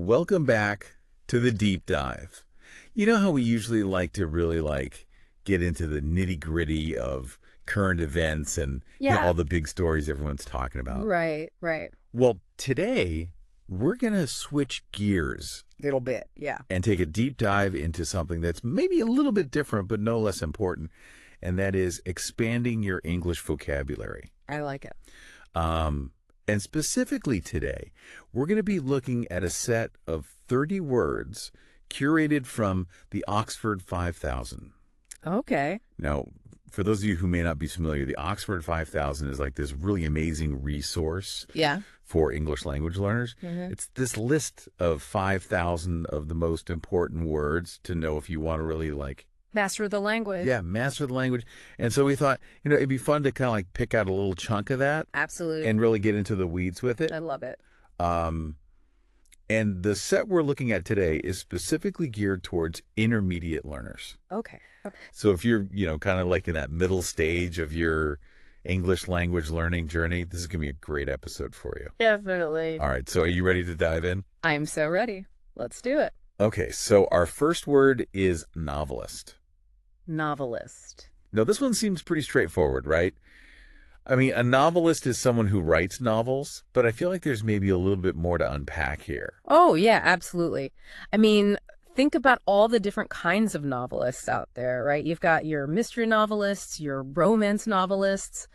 Welcome back to the deep dive. You know how we usually like to really get into the nitty-gritty of current events and all the big stories everyone's talking about. Right. Well, today we're going to switch gears. Little bit, yeah. And take a deep dive into something that's maybe a little bit different, but no less important. And that is expanding your English vocabulary. I like it. And specifically today, we're going to be looking at a set of 30 words curated from the Oxford 5000. Okay. Now, for those of you who may not be familiar, the Oxford 5000 is like this really amazing resource for English language learners. Mm-hmm. It's this list of 5,000 of the most important words to know if you want to really master the language. Yeah, master the language. And so we thought, it'd be fun to kind of pick out a little chunk of that. Absolutely. And really get into the weeds with it. I love it. And the set we're looking at today is specifically geared towards intermediate learners. Okay. So if you're, kind of in that middle stage of your English language learning journey, this is going to be a great episode for you. Definitely. All right. So are you ready to dive in? I'm so ready. Let's do it. Okay. So our first word is novelist. Novelist. Now, this one seems pretty straightforward, right? I mean, a novelist is someone who writes novels, but I feel like there's maybe a little bit more to unpack here. Oh, yeah, absolutely. I mean, think about all the different kinds of novelists out there, right? You've got your mystery novelists, your romance novelists,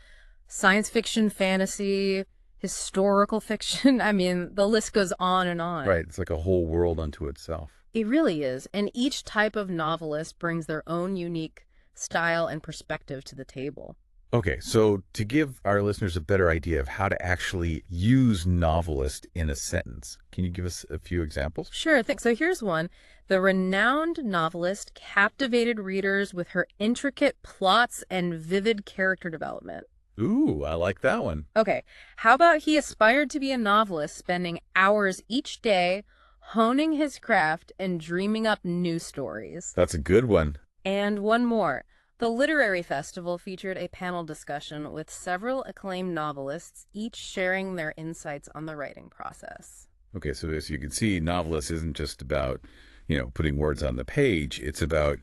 science fiction, fantasy, historical fiction. I mean, the list goes on and on. Right. It's like a whole world unto itself. It really is. And each type of novelist brings their own unique style and perspective to the table. Okay, so to give our listeners a better idea of how to actually use novelist in a sentence, can you give us a few examples? Sure. So here's one. The renowned novelist captivated readers with her intricate plots and vivid character development. Ooh, I like that one. Okay. How about he aspired to be a novelist, spending hours each day honing his craft and dreaming up new stories? That's a good one. And one more. The literary festival featured a panel discussion with several acclaimed novelists, each sharing their insights on the writing process. Okay, so as you can see, novelist isn't just about, putting words on the page. It's about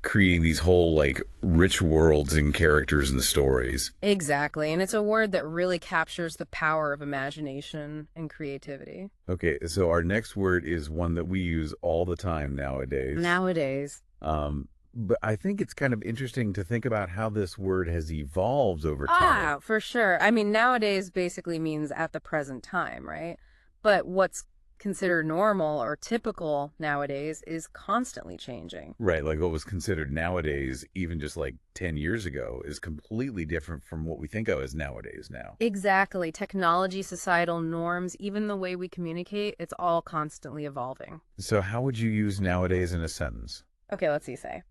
creating these whole, rich worlds and characters and stories. Exactly, and it's a word that really captures the power of imagination and creativity. Okay, so our next word is one that we use all the time nowadays. But I think it's kind of interesting to think about how this word has evolved over time. For sure. I mean, nowadays basically means at the present time, right? But what's considered normal or typical nowadays is constantly changing. Right. Like what was considered nowadays, even just 10 years ago, is completely different from what we think of as nowadays now. Exactly. Technology, societal norms, even the way we communicate, it's all constantly evolving. So how would you use nowadays in a sentence? Okay, let's say.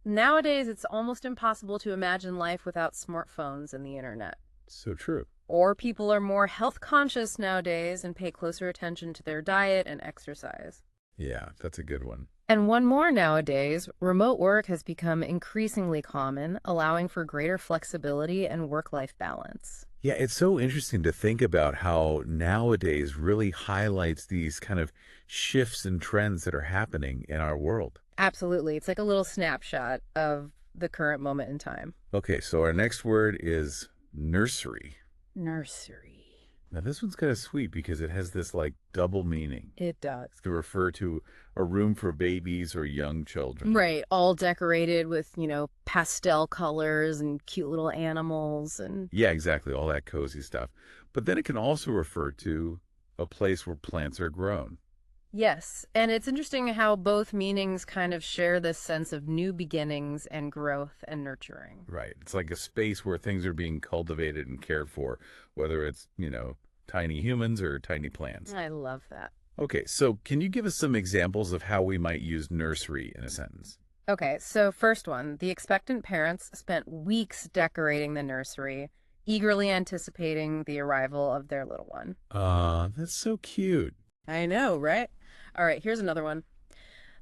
Nowadays, it's almost impossible to imagine life without smartphones and the internet. So true. Or people are more health conscious nowadays and pay closer attention to their diet and exercise. Yeah, that's a good one. And one more nowadays, remote work has become increasingly common, allowing for greater flexibility and work-life balance. Yeah, it's so interesting to think about how nowadays really highlights these kind of shifts and trends that are happening in our world. Absolutely. It's like a little snapshot of the current moment in time. Okay, so our next word is nursery. Nursery. Now, this one's kind of sweet because it has this double meaning. It does. To refer to a room for babies or young children. Right. All decorated with, pastel colors and cute little animals and... Yeah, exactly. All that cozy stuff. But then it can also refer to a place where plants are grown. Yes, and it's interesting how both meanings kind of share this sense of new beginnings and growth and nurturing. Right. It's like a space where things are being cultivated and cared for, whether it's, tiny humans or tiny plants. I love that. Okay, so can you give us some examples of how we might use nursery in a sentence? Okay, so first one, the expectant parents spent weeks decorating the nursery, eagerly anticipating the arrival of their little one. That's so cute. I know, right? All right, here's another one.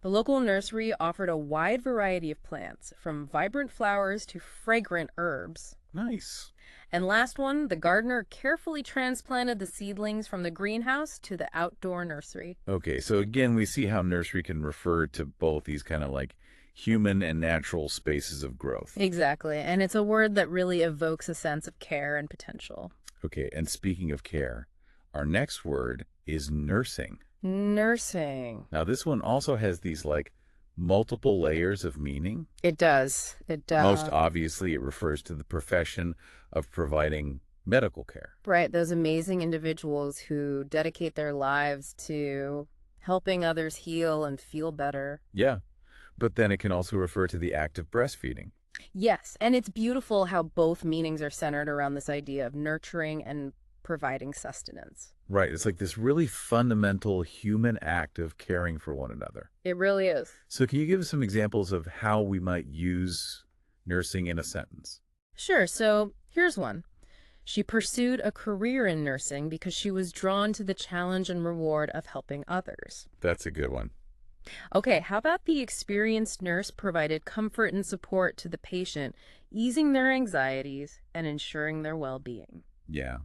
The local nursery offered a wide variety of plants, from vibrant flowers to fragrant herbs. Nice. And last one, the gardener carefully transplanted the seedlings from the greenhouse to the outdoor nursery. Okay, so again, we see how nursery can refer to both these kind of like human and natural spaces of growth. Exactly. And it's a word that really evokes a sense of care and potential. Okay, and speaking of care, our next word is nursing. Nursing. Now, this one also has these like multiple layers of meaning. It does. It does. Most obviously, it refers to the profession of providing medical care. Right. Those amazing individuals who dedicate their lives to helping others heal and feel better. Yeah. But then it can also refer to the act of breastfeeding. Yes. And it's beautiful how both meanings are centered around this idea of nurturing and providing sustenance. Right. It's like this really fundamental human act of caring for one another. It really is. So can you give us some examples of how we might use nursing in a sentence? Sure. So here's one. She pursued a career in nursing because she was drawn to the challenge and reward of helping others. That's a good one. Okay, how about the experienced nurse provided comfort and support to the patient, easing their anxieties and ensuring their well-being? Yeah,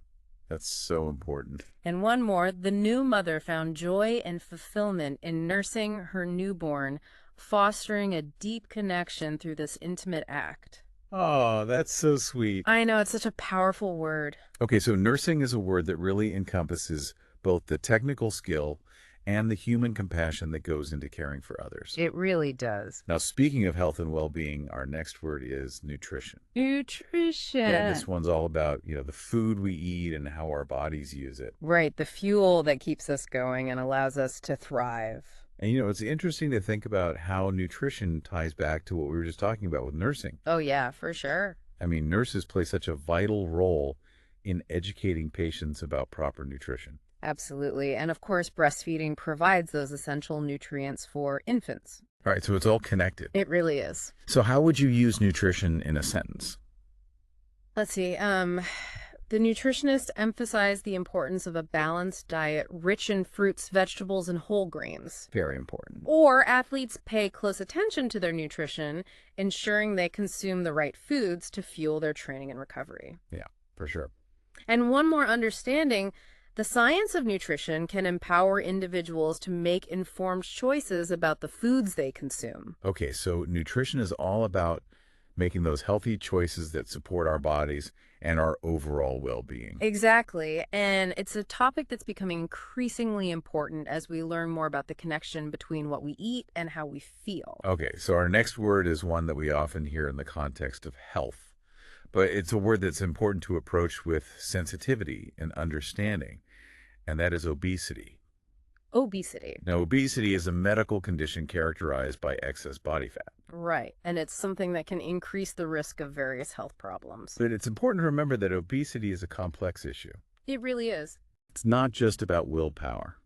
that's so important. And one more, the new mother found joy and fulfillment in nursing her newborn, fostering a deep connection through this intimate act. Oh, that's so sweet. I know, it's such a powerful word. Okay, so nursing is a word that really encompasses both the technical skill and the human compassion that goes into caring for others. It really does. Now, speaking of health and well-being, our next word is nutrition. Nutrition. Yeah, this one's all about, the food we eat and how our bodies use it. Right, the fuel that keeps us going and allows us to thrive. And, it's interesting to think about how nutrition ties back to what we were just talking about with nursing. Oh, yeah, for sure. I mean, nurses play such a vital role in educating patients about proper nutrition. Absolutely. And of course, breastfeeding provides those essential nutrients for infants. All right, so it's all connected. It really is. So how would you use nutrition in a sentence? Let's see. The nutritionist emphasized the importance of a balanced diet rich in fruits, vegetables, and whole grains. Very important. Or athletes pay close attention to their nutrition, ensuring they consume the right foods to fuel their training and recovery. Yeah, for sure. And one more understanding, the science of nutrition can empower individuals to make informed choices about the foods they consume. Okay, so nutrition is all about making those healthy choices that support our bodies and our overall well-being. Exactly. And it's a topic that's becoming increasingly important as we learn more about the connection between what we eat and how we feel. Okay, so our next word is one that we often hear in the context of health, but it's a word that's important to approach with sensitivity and understanding, and that is obesity. Obesity. Now, obesity is a medical condition characterized by excess body fat. Right. And it's something that can increase the risk of various health problems. But it's important to remember that obesity is a complex issue. It really is. It's not just about willpower.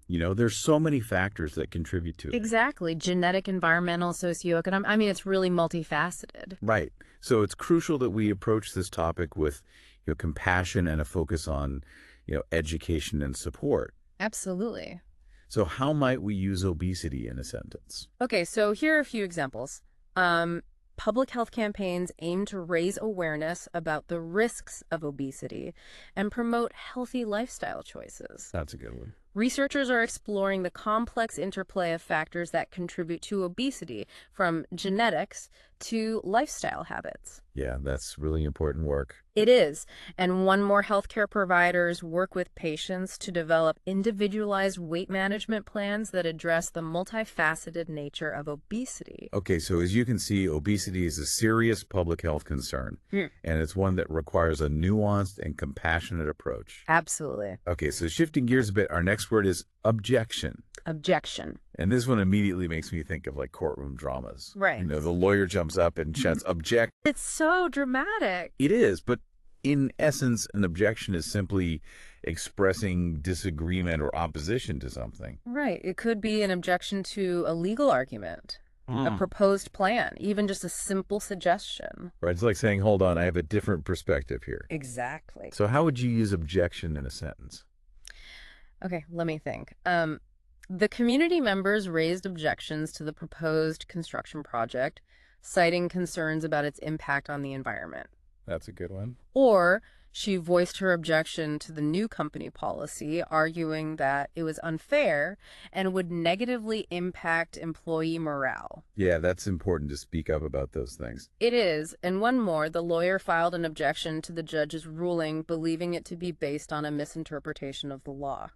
There's so many factors that contribute to it. Exactly. Genetic, environmental, socioeconomic. I mean, it's really multifaceted. Right. So it's crucial that we approach this topic with compassion and a focus on education and support. Absolutely. So how might we use obesity in a sentence? Okay, so here are a few examples. Public health campaigns aim to raise awareness about the risks of obesity and promote healthy lifestyle choices. That's a good one. Researchers are exploring the complex interplay of factors that contribute to obesity, from genetics to lifestyle habits. Yeah, that's really important work. It is. And one more healthcare providers work with patients to develop individualized weight management plans that address the multifaceted nature of obesity. Okay, so as you can see, obesity is a serious public health concern, and it's one that requires a nuanced and compassionate approach. Absolutely. Okay, so shifting gears a bit, our next word is objection. Objection. And this one immediately makes me think of like courtroom dramas. Right. The lawyer jumps up and shouts, "Object." It's so dramatic. It is, but in essence, an objection is simply expressing disagreement or opposition to something. Right. It could be an objection to a legal argument, a proposed plan, even just a simple suggestion. Right. It's like saying, hold on, I have a different perspective here. Exactly. So how would you use objection in a sentence? Okay, let me think. The community members raised objections to the proposed construction project, citing concerns about its impact on the environment. That's a good one. Or she voiced her objection to the new company policy, arguing that it was unfair and would negatively impact employee morale. Yeah, that's important to speak up about those things. It is. And one more, the lawyer filed an objection to the judge's ruling, believing it to be based on a misinterpretation of the law.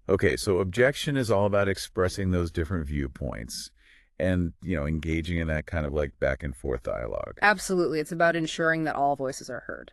Okay, so objection is all about expressing those different viewpoints and, engaging in that kind of like back and forth dialogue. Absolutely. It's about ensuring that all voices are heard.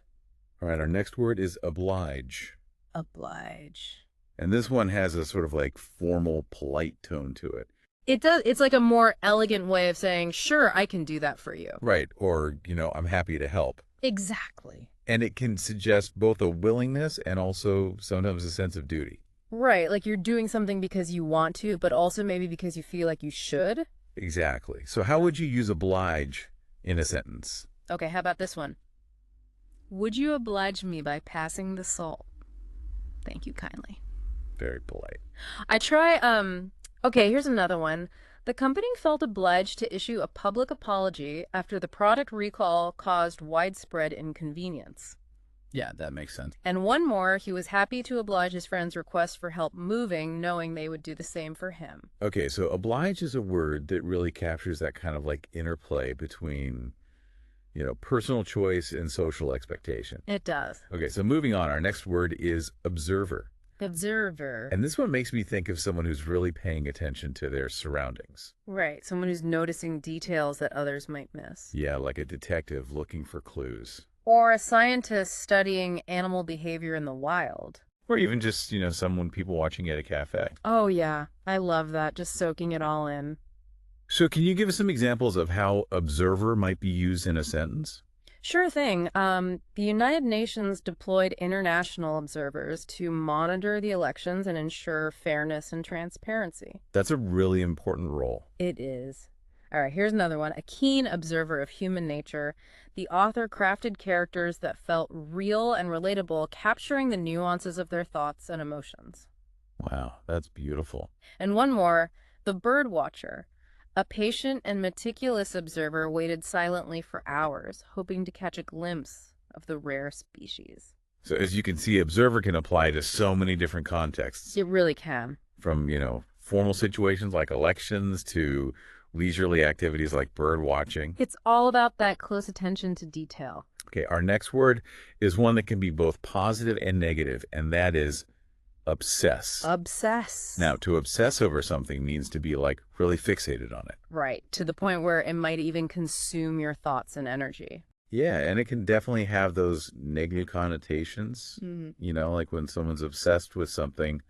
All right, our next word is oblige. Oblige. And this one has a sort of like formal, polite tone to it. It does. It's like a more elegant way of saying, sure, I can do that for you. Right, or, I'm happy to help. Exactly. And it can suggest both a willingness and also sometimes a sense of duty. Right, like you're doing something because you want to, but also maybe because you feel like you should. Exactly. So how would you use oblige in a sentence? Okay, how about this one? Would you oblige me by passing the salt? Thank you kindly. Very polite. Okay, here's another one. The company felt obliged to issue a public apology after the product recall caused widespread inconvenience. Yeah, that makes sense. And one more, he was happy to oblige his friend's request for help moving, knowing they would do the same for him. Okay, so oblige is a word that really captures that kind of like interplay between, personal choice and social expectation. It does. Okay, so moving on, our next word is observer. Observer. And this one makes me think of someone who's really paying attention to their surroundings. Right, someone who's noticing details that others might miss. Yeah, like a detective looking for clues. Or a scientist studying animal behavior in the wild. Or even just, people watching at a cafe. Oh, yeah. I love that. Just soaking it all in. So can you give us some examples of how observer might be used in a sentence? Sure thing. The United Nations deployed international observers to monitor the elections and ensure fairness and transparency. That's a really important role. It is. All right, here's another one. A keen observer of human nature. The author crafted characters that felt real and relatable, capturing the nuances of their thoughts and emotions. Wow, that's beautiful. And one more, the bird watcher. A patient and meticulous observer waited silently for hours, hoping to catch a glimpse of the rare species. So as you can see, observer can apply to so many different contexts. It really can. From, formal situations like elections to leisurely activities like bird watching. It's all about that close attention to detail. Okay, our next word is one that can be both positive and negative, and that is obsess. Obsess. Now, to obsess over something means to be like really fixated on it. Right, to the point where it might even consume your thoughts and energy. Yeah, and it can definitely have those negative connotations, like when someone's obsessed with something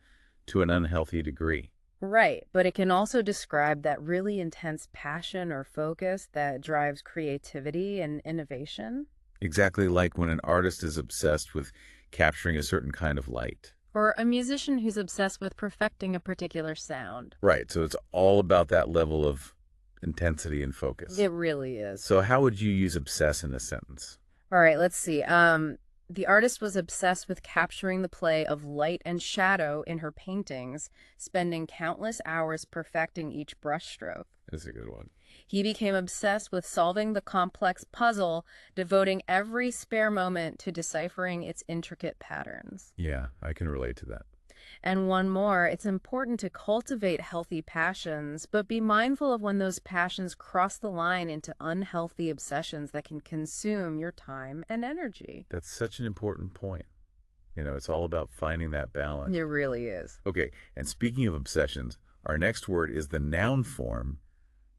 to an unhealthy degree. Right, but it can also describe that really intense passion or focus that drives creativity and innovation. Exactly like when an artist is obsessed with capturing a certain kind of light. Or a musician who's obsessed with perfecting a particular sound. Right, so it's all about that level of intensity and focus. It really is. So how would you use obsess in a sentence? All right, let's see. The artist was obsessed with capturing the play of light and shadow in her paintings, spending countless hours perfecting each brushstroke. That's a good one. He became obsessed with solving the complex puzzle, devoting every spare moment to deciphering its intricate patterns. Yeah, I can relate to that. And one more, it's important to cultivate healthy passions, but be mindful of when those passions cross the line into unhealthy obsessions that can consume your time and energy. That's such an important point. It's all about finding that balance. It really is. Okay, and speaking of obsessions, our next word is the noun form,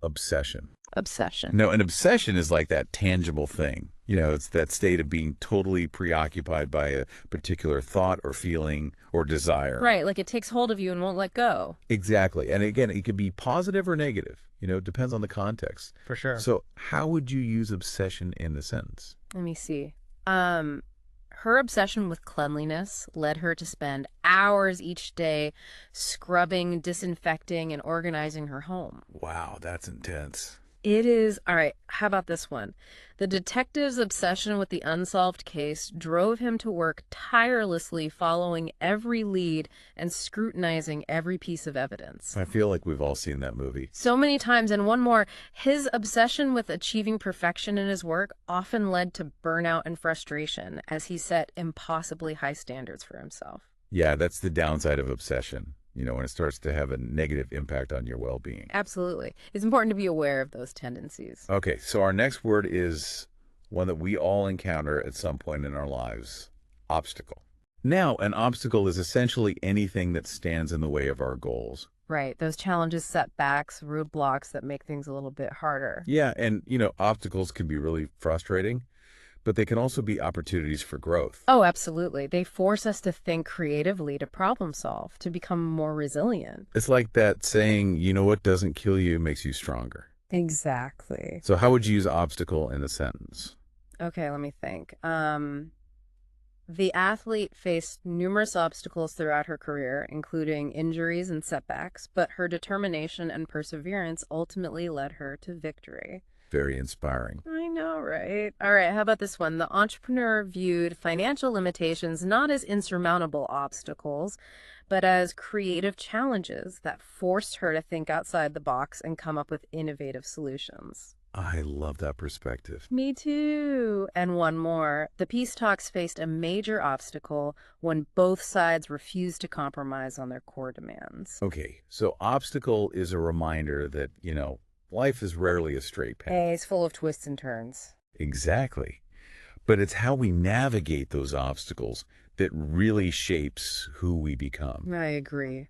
obsession. Obsession. No, an obsession is like that tangible thing. It's that state of being totally preoccupied by a particular thought or feeling or desire. Right, like it takes hold of you and won't let go. Exactly. And again, it could be positive or negative. It depends on the context. For sure. So how would you use obsession in the sentence? Let me see. Her obsession with cleanliness led her to spend hours each day scrubbing, disinfecting, and organizing her home. Wow, that's intense. It is. All right, how about this one? The detective's obsession with the unsolved case drove him to work tirelessly following every lead and scrutinizing every piece of evidence. I feel like we've all seen that movie. So many times, and one more, his obsession with achieving perfection in his work often led to burnout and frustration as he set impossibly high standards for himself. Yeah, that's the downside of obsession. When it starts to have a negative impact on your well-being. Absolutely. It's important to be aware of those tendencies. Okay, so our next word is one that we all encounter at some point in our lives: obstacle. Now, an obstacle is essentially anything that stands in the way of our goals. Right. Those challenges, setbacks, roadblocks that make things a little bit harder. Yeah, and, obstacles can be really frustrating, but they can also be opportunities for growth. Oh, absolutely. They force us to think creatively, to problem solve, to become more resilient. It's like that saying, what doesn't kill you makes you stronger. Exactly. So how would you use obstacle in a sentence? Okay, let me think. The athlete faced numerous obstacles throughout her career, including injuries and setbacks, but her determination and perseverance ultimately led her to victory. Very inspiring. I know, right? All right, how about this one? The entrepreneur viewed financial limitations not as insurmountable obstacles, but as creative challenges that forced her to think outside the box and come up with innovative solutions. I love that perspective. Me too. And one more. The peace talks faced a major obstacle when both sides refused to compromise on their core demands. Okay, so obstacle is a reminder that, life is rarely a straight path. Hey, it's full of twists and turns. Exactly. But it's how we navigate those obstacles that really shapes who we become. I agree.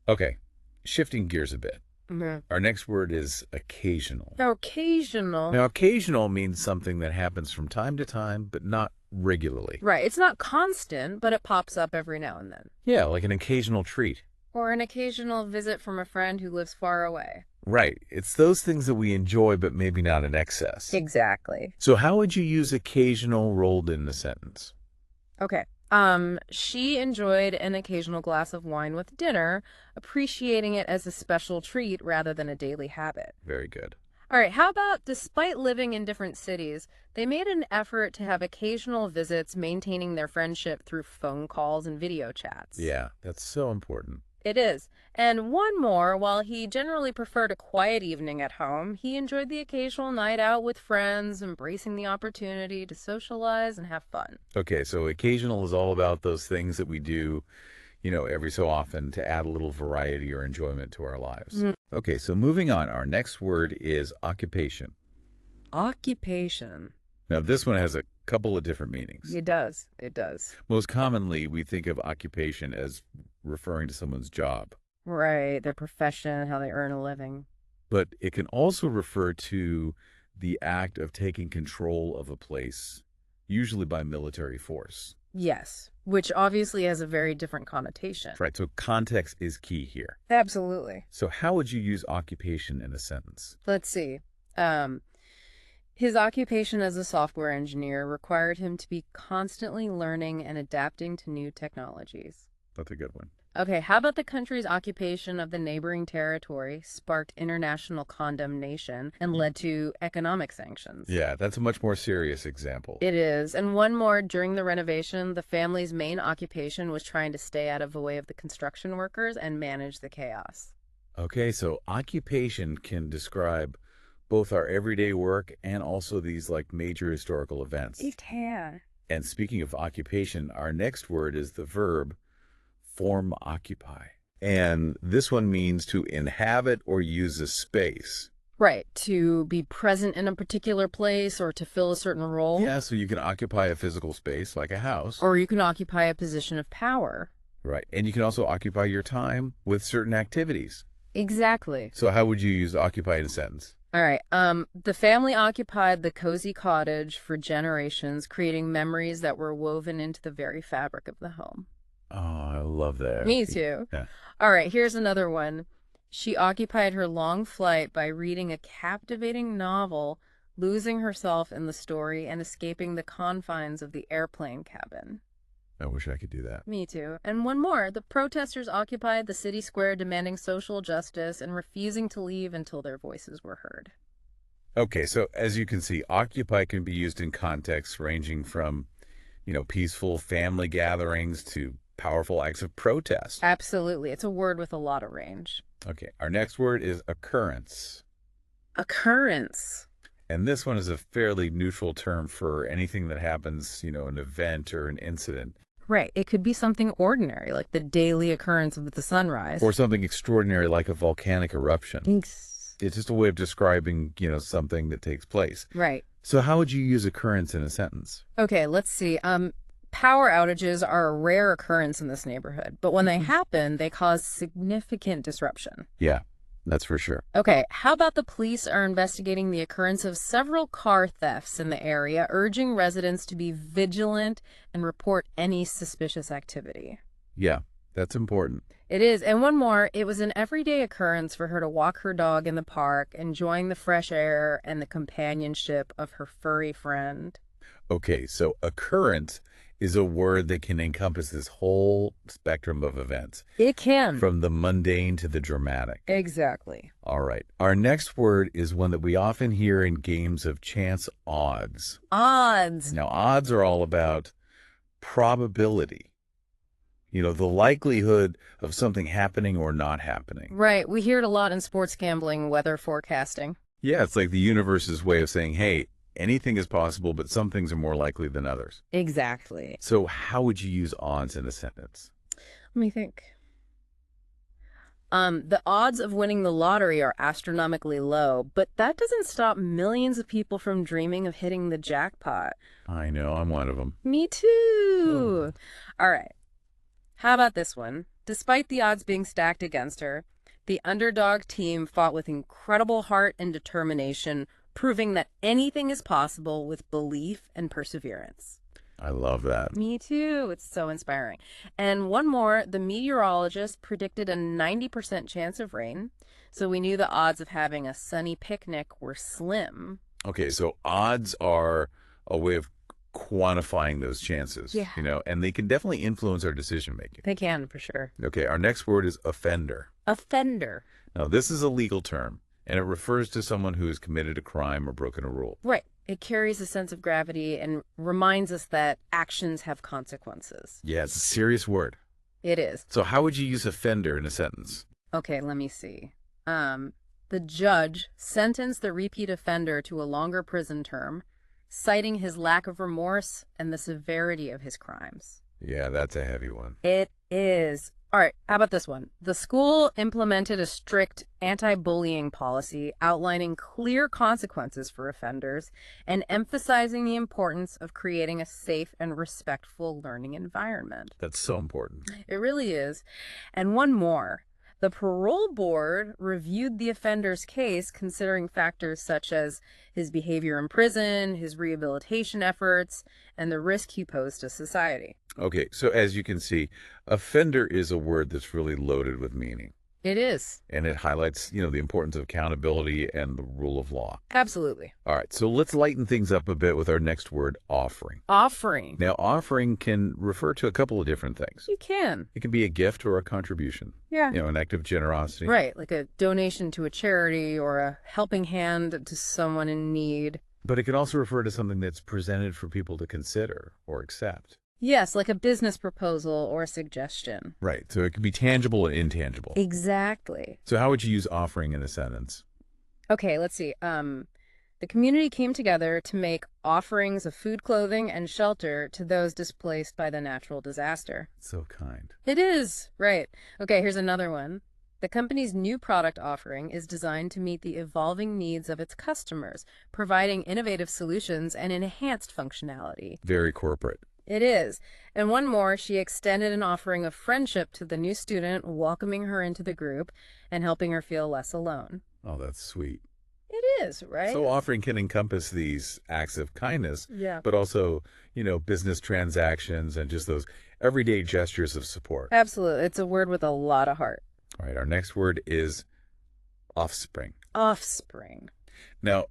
Okay, shifting gears a bit. Mm-hmm. Our next word is occasional. Occasional. Now, occasional means something that happens from time to time, but not regularly. Right. It's not constant, but it pops up every now and then. Yeah, like an occasional treat. Or an occasional visit from a friend who lives far away. Right. It's those things that we enjoy, but maybe not in excess. Exactly. So how would you use occasional rolled in a sentence? Okay. She enjoyed an occasional glass of wine with dinner, appreciating it as a special treat rather than a daily habit. Very good. All right, how about despite living in different cities, they made an effort to have occasional visits, maintaining their friendship through phone calls and video chats. Yeah, that's so important. It is. And one more, while he generally preferred a quiet evening at home, he enjoyed the occasional night out with friends, embracing the opportunity to socialize and have fun. Okay, so occasional is all about those things that we do, every so often to add a little variety or enjoyment to our lives. Okay, so moving on, our next word is occupation. Occupation. Now, this one has a couple of different meanings. It does. It does. Most commonly, we think of occupation as referring to someone's job. Right, their profession, how they earn a living. But it can also refer to the act of taking control of a place, usually by military force. Yes, which obviously has a very different connotation. Right, so context is key here. Absolutely. So how would you use occupation in a sentence? Let's see. His occupation as a software engineer required him to be constantly learning and adapting to new technologies. That's a good one. Okay, how about the country's occupation of the neighboring territory sparked international condemnation and led to economic sanctions? Yeah, that's a much more serious example. It is. And one more, during the renovation, the family's main occupation was trying to stay out of the way of the construction workers and manage the chaos. Okay, so occupation can describe both our everyday work and also these major historical events. It can. And speaking of occupation, our next word is the verb form occupy. And this one means to inhabit or use a space. Right, to be present in a particular place or to fill a certain role. Yeah, so you can occupy a physical space like a house. Or you can occupy a position of power. Right, and you can also occupy your time with certain activities. Exactly. So how would you use occupy in a sentence? All right. The family occupied the cozy cottage for generations, creating memories that were woven into the very fabric of the home. Oh, I love that. Me too. Yeah. All right, here's another one. She occupied her long flight by reading a captivating novel, losing herself in the story and escaping the confines of the airplane cabin. I wish I could do that. Me too. And one more. The protesters occupied the city square demanding social justice and refusing to leave until their voices were heard. Okay, so as you can see, occupy can be used in contexts ranging from, peaceful family gatherings to powerful acts of protest. Absolutely. It's a word with a lot of range. Okay, our next word is occurrence. Occurrence. And this one is a fairly neutral term for anything that happens, an event or an incident. Right. It could be something ordinary, like the daily occurrence of the sunrise. Or something extraordinary like a volcanic eruption. It's just a way of describing, something that takes place. Right. So how would you use occurrence in a sentence? Okay, let's see. Power outages are a rare occurrence in this neighborhood, but when they happen, they cause significant disruption. Yeah, that's for sure. Okay, how about the police are investigating the occurrence of several car thefts in the area, urging residents to be vigilant and report any suspicious activity. Yeah, that's important. It is. And one more, it was an everyday occurrence for her to walk her dog in the park, enjoying the fresh air and the companionship of her furry friend. Okay, so occurrence is a word that can encompass this whole spectrum of events. It can. From the mundane to the dramatic. Exactly. All right. Our next word is one that we often hear in games of chance odds. Odds. Now, odds are all about probability. The likelihood of something happening or not happening. Right. We hear it a lot in sports gambling, weather forecasting. Yeah, it's like the universe's way of saying, hey, anything is possible, but some things are more likely than others. Exactly. So how would you use odds in a sentence? Let me think. The odds of winning the lottery are astronomically low, but that doesn't stop millions of people from dreaming of hitting the jackpot. I know, I'm one of them. Me too. All right. How about this one? Despite the odds being stacked against her, the underdog team fought with incredible heart and determination, proving that anything is possible with belief and perseverance. I love that. Me too. It's so inspiring. And one more, the meteorologist predicted a 90% chance of rain, so we knew the odds of having a sunny picnic were slim. Okay, so odds are a way of quantifying those chances, and they can definitely influence our decision making. They can, for sure. Okay, our next word is offender. Offender. Now, this is a legal term, and it refers to someone who has committed a crime or broken a rule. Right. It carries a sense of gravity and reminds us that actions have consequences. Yeah, it's a serious word. It is. So how would you use offender in a sentence? Okay, let me see. The judge sentenced the repeat offender to a longer prison term, citing his lack of remorse and the severity of his crimes. Yeah, that's a heavy one. It is. All right, how about this one? The school implemented a strict anti-bullying policy outlining clear consequences for offenders and emphasizing the importance of creating a safe and respectful learning environment. That's so important. It really is. And one more. The parole board reviewed the offender's case, considering factors such as his behavior in prison, his rehabilitation efforts, and the risk he posed to society. Okay, so as you can see, offender is a word that's really loaded with meaning. It is. And it highlights, the importance of accountability and the rule of law. Absolutely. All right, so let's lighten things up a bit with our next word, offering. Offering. Now, offering can refer to a couple of different things. You can. It can be a gift or a contribution. Yeah. An act of generosity. Right, like a donation to a charity or a helping hand to someone in need. But it can also refer to something that's presented for people to consider or accept. Yes, like a business proposal or a suggestion. Right. So it can be tangible and intangible. Exactly. So how would you use offering in a sentence? Okay, let's see. The community came together to make offerings of food, clothing, and shelter to those displaced by the natural disaster. So kind. It is. Right. Okay, here's another one. The company's new product offering is designed to meet the evolving needs of its customers, providing innovative solutions and enhanced functionality. Very corporate. It is. And one more, she extended an offering of friendship to the new student, welcoming her into the group and helping her feel less alone. Oh, that's sweet. It is, right? So offering can encompass these acts of kindness, yeah, but also, business transactions and just those everyday gestures of support. Absolutely. It's a word with a lot of heart. All right, our next word is offspring. Offspring. Now,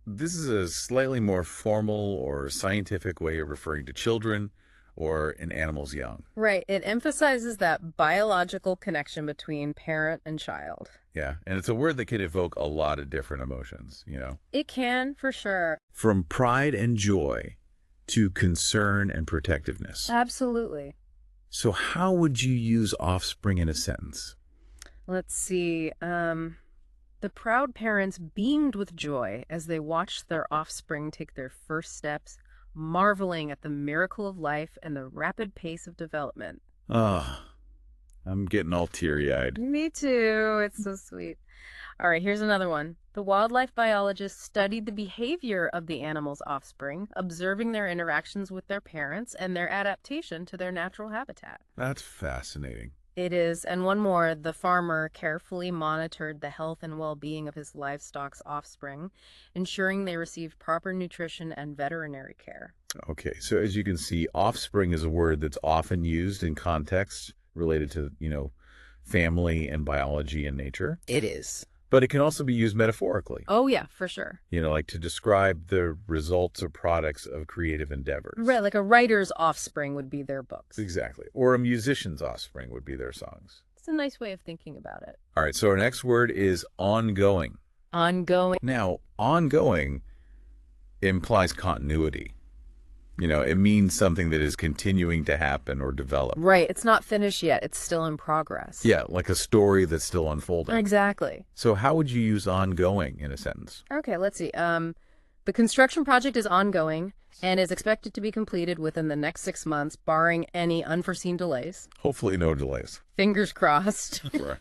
this is a slightly more formal or scientific way of referring to children or an animal's young. Right. It emphasizes that biological connection between parent and child. Yeah, and it's a word that can evoke a lot of different emotions, you know. It can, for sure. From pride and joy to concern and protectiveness. Absolutely. So how would you use offspring in a sentence? Let's see. The proud parents beamed with joy as they watched their offspring take their first steps, marveling at the miracle of life and the rapid pace of development. Oh, I'm getting all teary-eyed. Me too. It's so sweet. All right, here's another one. The wildlife biologist studied the behavior of the animal's offspring, observing their interactions with their parents and their adaptation to their natural habitat. That's fascinating. It is. And one more, the farmer carefully monitored the health and well-being of his livestock's offspring, ensuring they received proper nutrition and veterinary care. Okay, so as you can see, offspring is a word that's often used in context related to, family and biology and nature. It is. But it can also be used metaphorically. Oh, yeah, for sure. Like to describe the results or products of creative endeavors. Right, like a writer's offspring would be their books. Exactly. Or a musician's offspring would be their songs. It's a nice way of thinking about it. All right, so our next word is ongoing. Ongoing. Now, ongoing implies continuity. It means something that is continuing to happen or develop. Right. It's not finished yet. It's still in progress. Yeah, like a story that's still unfolding. Exactly. So how would you use ongoing in a sentence? Okay, let's see. The construction project is ongoing and is expected to be completed within the next 6 months, barring any unforeseen delays. Hopefully no delays. Fingers crossed. Right.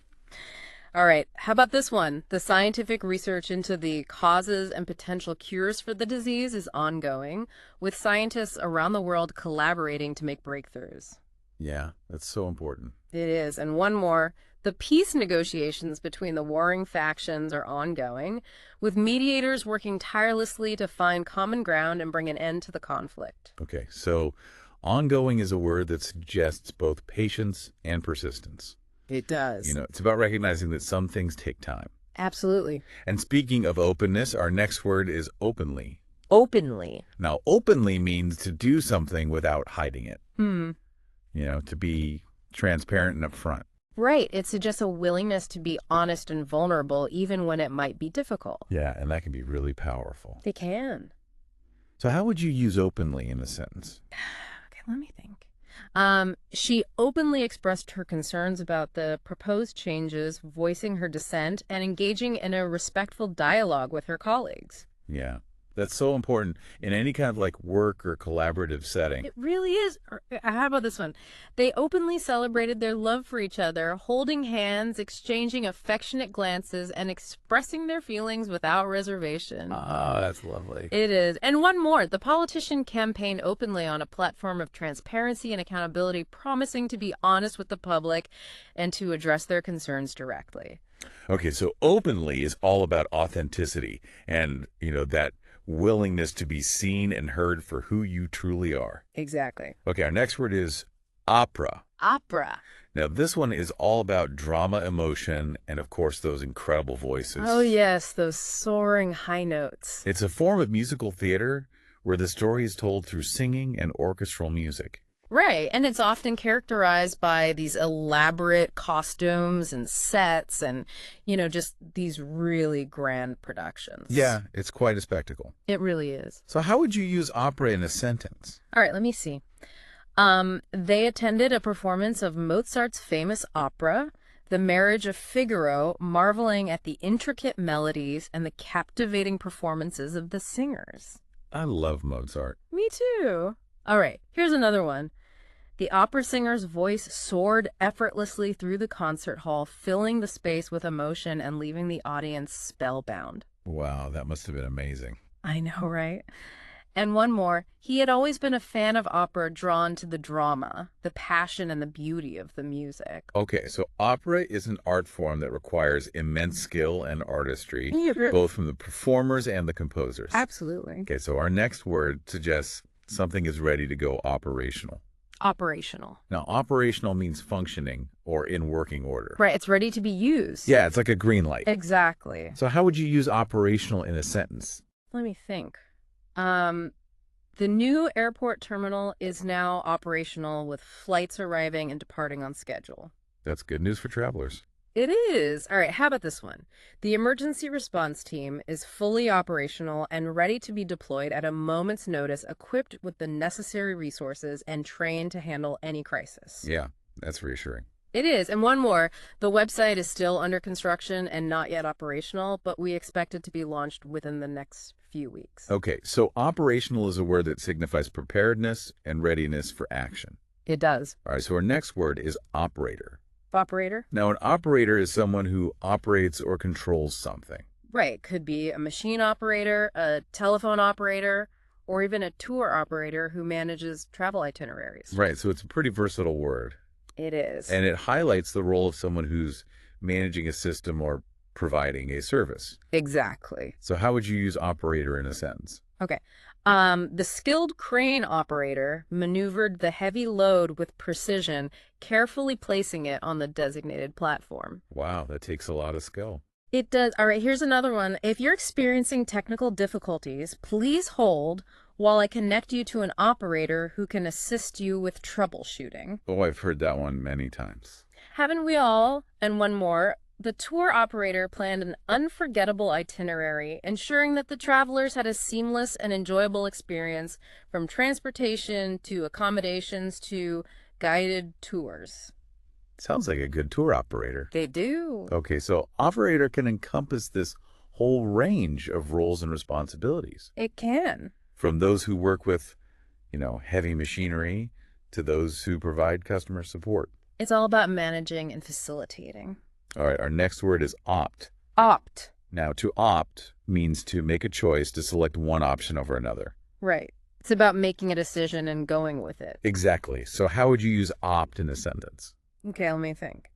All right. How about this one? The scientific research into the causes and potential cures for the disease is ongoing, with scientists around the world collaborating to make breakthroughs. Yeah, that's so important. It is. And one more. The peace negotiations between the warring factions are ongoing, with mediators working tirelessly to find common ground and bring an end to the conflict. Okay, so ongoing is a word that suggests both patience and persistence. It does. It's about recognizing that some things take time. Absolutely. And speaking of openness, our next word is openly. Openly. Now, openly means to do something without hiding it. To be transparent and upfront. Right. It suggests a willingness to be honest and vulnerable, even when it might be difficult. Yeah, and that can be really powerful. They can. So how would you use openly in a sentence? Okay, let me think. She openly expressed her concerns about the proposed changes, voicing her dissent, and engaging in a respectful dialogue with her colleagues. Yeah, that's so important in any kind of work or collaborative setting. It really is. How about this one? They openly celebrated their love for each other, holding hands, exchanging affectionate glances, and expressing their feelings without reservation. Oh, that's lovely. It is. And one more. The politician campaigned openly on a platform of transparency and accountability, promising to be honest with the public and to address their concerns directly. Okay, so openly is all about authenticity and, that willingness to be seen and heard for who you truly are. Exactly. Okay, our next word is opera. Opera. Now, this one is all about drama, emotion, and, of course, those incredible voices. Oh, yes, those soaring high notes. It's a form of musical theater where the story is told through singing and orchestral music. Right, and it's often characterized by these elaborate costumes and sets and, just these really grand productions. Yeah, it's quite a spectacle. It really is. So how would you use opera in a sentence? All right, let me see. They attended a performance of Mozart's famous opera, The Marriage of Figaro, marveling at the intricate melodies and the captivating performances of the singers. I love Mozart. Me too. All right, here's another one. The opera singer's voice soared effortlessly through the concert hall, filling the space with emotion and leaving the audience spellbound. Wow, that must have been amazing. I know, right? And one more. He had always been a fan of opera, drawn to the drama, the passion and the beauty of the music. Okay, so opera is an art form that requires immense skill and artistry, both from the performers and the composers. Absolutely. Okay, so our next word suggests something is ready to go operational. Operational. Now, operational means functioning or in working order. Right, it's ready to be used. Yeah, it's like a green light. Exactly. So how would you use operational in a sentence? Let me think. The new airport terminal is now operational with flights arriving and departing on schedule. That's good news for travelers. It is. All right, how about this one? The emergency response team is fully operational and ready to be deployed at a moment's notice, equipped with the necessary resources and trained to handle any crisis. Yeah, that's reassuring. It is. And one more, the website is still under construction and not yet operational, but we expect it to be launched within the next few weeks. Okay, so operational is a word that signifies preparedness and readiness for action. It does. All right, so our next word is operator. Operator? Now, an operator is someone who operates or controls something. Right. Could be a machine operator, a telephone operator, or even a tour operator who manages travel itineraries. Right, so it's a pretty versatile word. It is. And it highlights the role of someone who's managing a system or providing a service. Exactly. So how would you use operator in a sentence? Okay. The skilled crane operator maneuvered the heavy load with precision, carefully placing it on the designated platform. Wow, that takes a lot of skill. It does. All right, here's another one. If you're experiencing technical difficulties, please hold while I connect you to an operator who can assist you with troubleshooting. Oh, I've heard that one many times. Haven't we all? And one more. The tour operator planned an unforgettable itinerary, ensuring that the travelers had a seamless and enjoyable experience from transportation to accommodations to guided tours. Sounds like a good tour operator. They do. Okay, so operator can encompass this whole range of roles and responsibilities. It can. From those who work with, heavy machinery to those who provide customer support. It's all about managing and facilitating. All right, our next word is opt. Opt. Now, to opt means to make a choice to select one option over another. Right. It's about making a decision and going with it. Exactly. So how would you use opt in a sentence? Okay, let me think.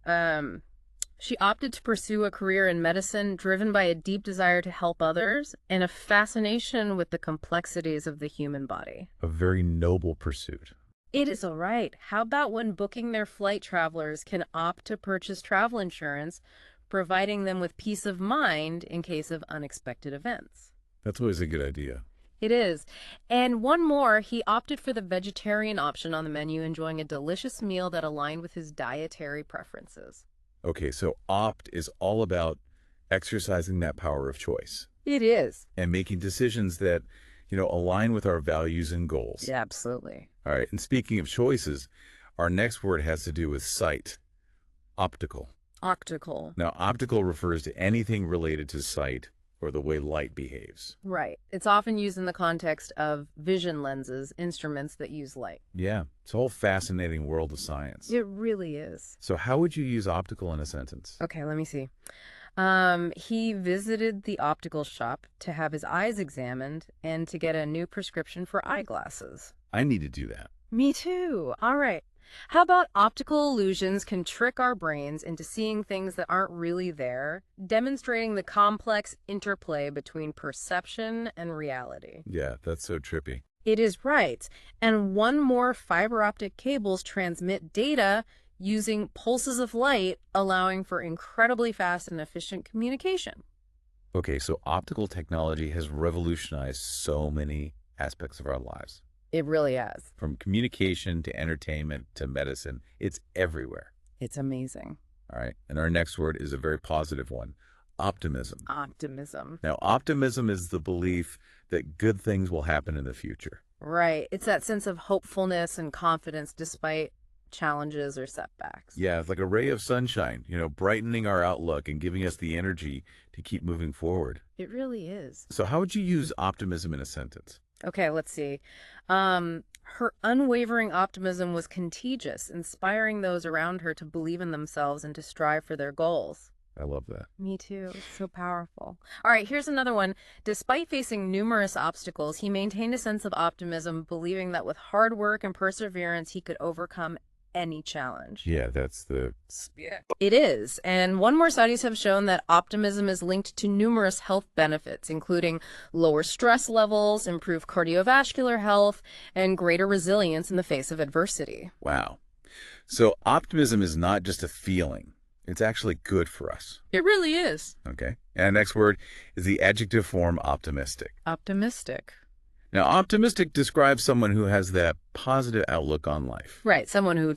She opted to pursue a career in medicine driven by a deep desire to help others and a fascination with the complexities of the human body. A very noble pursuit. It is all right. How about when booking their flight, travelers can opt to purchase travel insurance, providing them with peace of mind in case of unexpected events? That's always a good idea. It is. And one more, he opted for the vegetarian option on the menu, enjoying a delicious meal that aligned with his dietary preferences. Okay, so opt is all about exercising that power of choice. It is. And making decisions that, align with our values and goals. Yeah, absolutely. All right, and speaking of choices, our next word has to do with sight. Optical. Optical. Now, optical refers to anything related to sight or the way light behaves. Right. It's often used in the context of vision lenses, instruments that use light. Yeah, it's a whole fascinating world of science. It really is. So how would you use optical in a sentence? Okay, let me see. He visited the optical shop to have his eyes examined and to get a new prescription for eyeglasses. I need to do that. Me too. All right. How about optical illusions can trick our brains into seeing things that aren't really there, demonstrating the complex interplay between perception and reality. Yeah, that's so trippy. It is right. And one more, fiber optic cables transmit data using pulses of light, allowing for incredibly fast and efficient communication. Okay, so optical technology has revolutionized so many aspects of our lives. It really has. From communication to entertainment to medicine, it's everywhere. It's amazing. All right, and our next word is a very positive one, optimism. Optimism. Now, optimism is the belief that good things will happen in the future. Right. It's that sense of hopefulness and confidence despite challenges or setbacks. Yeah, it's like a ray of sunshine, brightening our outlook and giving us the energy to keep moving forward. It really is. So how would you use optimism in a sentence? Okay, let's see. Her unwavering optimism was contagious, inspiring those around her to believe in themselves and to strive for their goals. I love that. Me too. It's so powerful. All right, here's another one. Despite facing numerous obstacles, he maintained a sense of optimism, believing that with hard work and perseverance, he could overcome any challenge. Yeah, that's the... Yeah. It is. And one more studies have shown that optimism is linked to numerous health benefits, including lower stress levels, improved cardiovascular health, and greater resilience in the face of adversity. Wow. So optimism is not just a feeling. It's actually good for us. It really is. Okay. And the next word is the adjective form optimistic. Optimistic. Now, optimistic describes someone who has that positive outlook on life. Right, someone who